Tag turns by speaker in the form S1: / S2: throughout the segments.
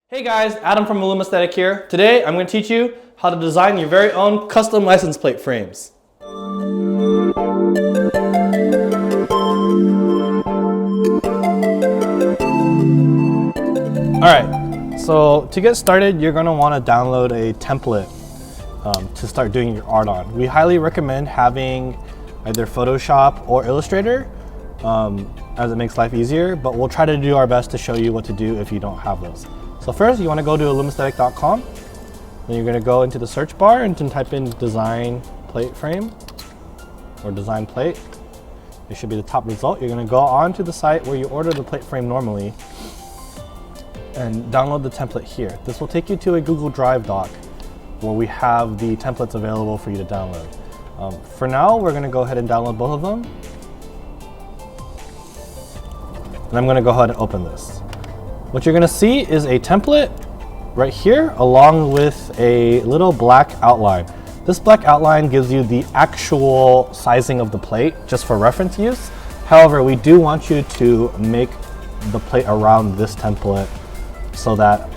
S1: Hey guys, Adam from Illumaesthetic here. Today I'm going to teach you how to design your very own custom license plate frames. Alright, so to get started you're going to want to download a template to start doing your art on. We highly recommend having either Photoshop or Illustrator as it makes life easier, but we'll try to do our best to show you what to do if you don't have those. So first, you want to go to illumaesthetic.com. Then you're going to go into the search bar and type in design plate frame or design plate. It should be the top result. You're going to go on to the site where you order the plate frame normally and download the template here. This will take you to a Google Drive doc where we have the templates available for you to download. For now, we're going to go ahead and download both of them. And I'm going to go ahead and open this. What you're gonna see is a template right here along with a little black outline. This black outline gives you the actual sizing of the plate just for reference use. However, we do want you to make the plate around this template so that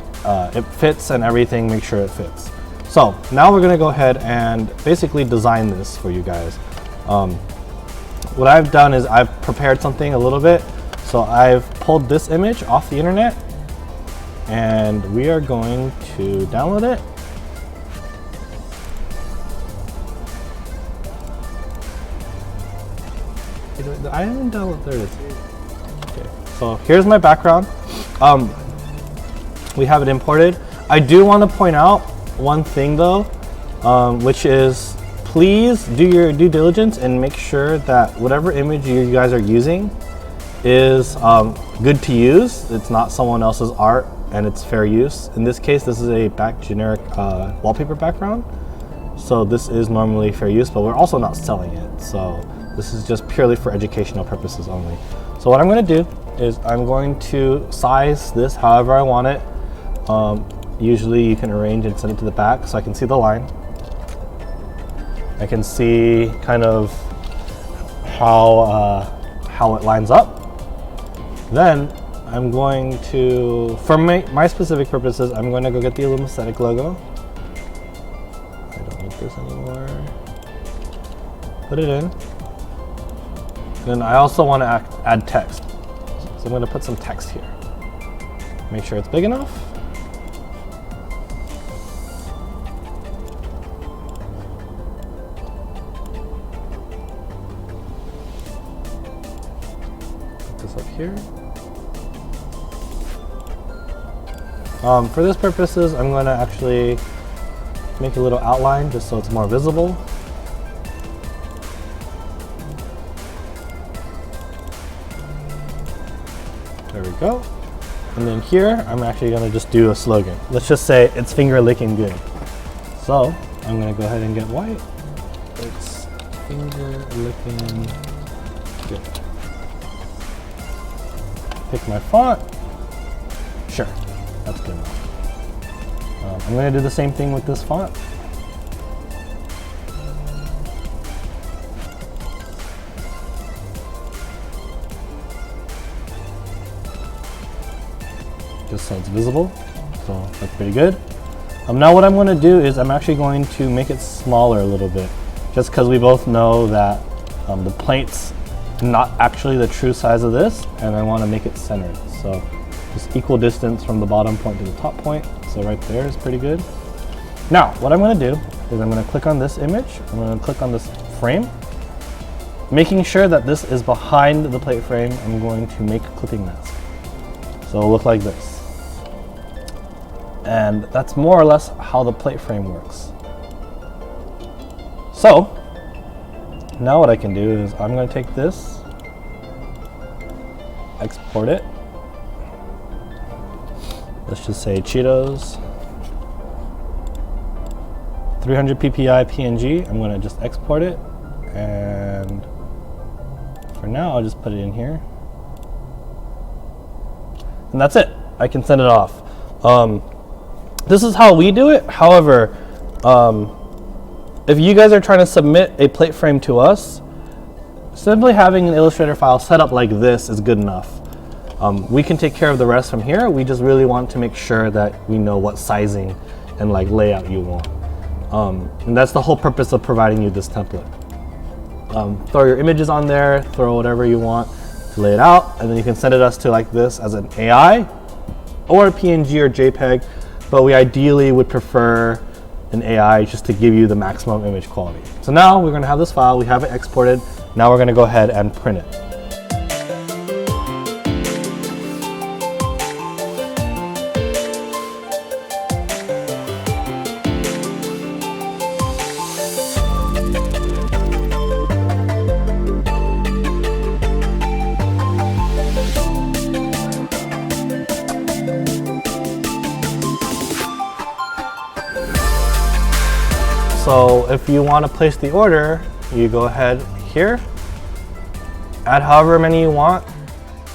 S1: it fits and everything, make sure it fits. So now we're gonna go ahead and basically design this for you guys. What I've done is I've prepared something a little bit. So I've pulled this image off the internet and we are going to download it. I haven't downloaded, there it is. Okay, so here's my background. We have it imported. I do want to point out one thing though, which is please do your due diligence and make sure that whatever image you guys are using is good to use. It's not someone else's art and it's fair use. In this case, this is a generic wallpaper background. So this is normally fair use, but we're also not selling it. So this is just purely for educational purposes only. So what I'm gonna do is I'm going to size this however I want it. Usually you can arrange and send it to the back so I can see the line. I can see kind of how it lines up. Then I'm going to, for my specific purposes, I'm going to go get the Illumaesthetic logo. I don't need this anymore. Put it in. Then I also want to add text. So I'm going to put some text here. Make sure it's big enough. Put this up here. For this purposes, I'm going to actually make a little outline just so it's more visible. There we go. And then here, I'm actually going to just do a slogan. Let's just say it's finger licking good. So I'm going to go ahead and get white. It's finger licking good. Pick my font. Sure. That's good enough. I'm going to do the same thing with this font. Just so it's visible. So that's pretty good. Now what I'm going to do is I'm actually going to make it smaller a little bit. Just because we both know that the plate's not actually the true size of this, and I want to make it centered. So just equal distance from the bottom point to the top point. So right there is pretty good. Now, what I'm going to do is I'm going to click on this image. I'm going to click on this frame. Making sure that this is behind the plate frame, I'm going to make a clipping mask. So it'll look like this. And that's more or less how the plate frame works. So, now what I can do is I'm going to take this, export it. Let's just say Cheetos, 300 ppi PNG. I'm going to just export it, and for now I'll just put it in here, and that's it. I can send it off. This is how we do it. However, if you guys are trying to submit a plate frame to us, simply having an Illustrator file set up like this is good enough. We can take care of the rest from here. We just really want to make sure that we know what sizing and like layout you want. And that's the whole purpose of providing you this template. Throw your images on there, throw whatever you want to lay it out, and then you can send it us to like this as an AI or a PNG or JPEG, but we ideally would prefer an AI just to give you the maximum image quality. So now we're gonna have this file, we have it exported, now we're gonna go ahead and print it. So if you want to place the order, you go ahead here, add however many you want,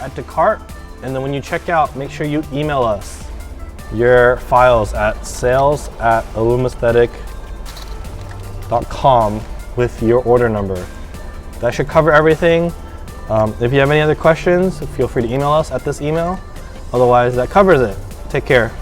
S1: add to cart, and then when you check out, make sure you email us your files at sales@illumaesthetic.com with your order number. That should cover everything. If you have any other questions, feel free to email us at this email. Otherwise, that covers it. Take care.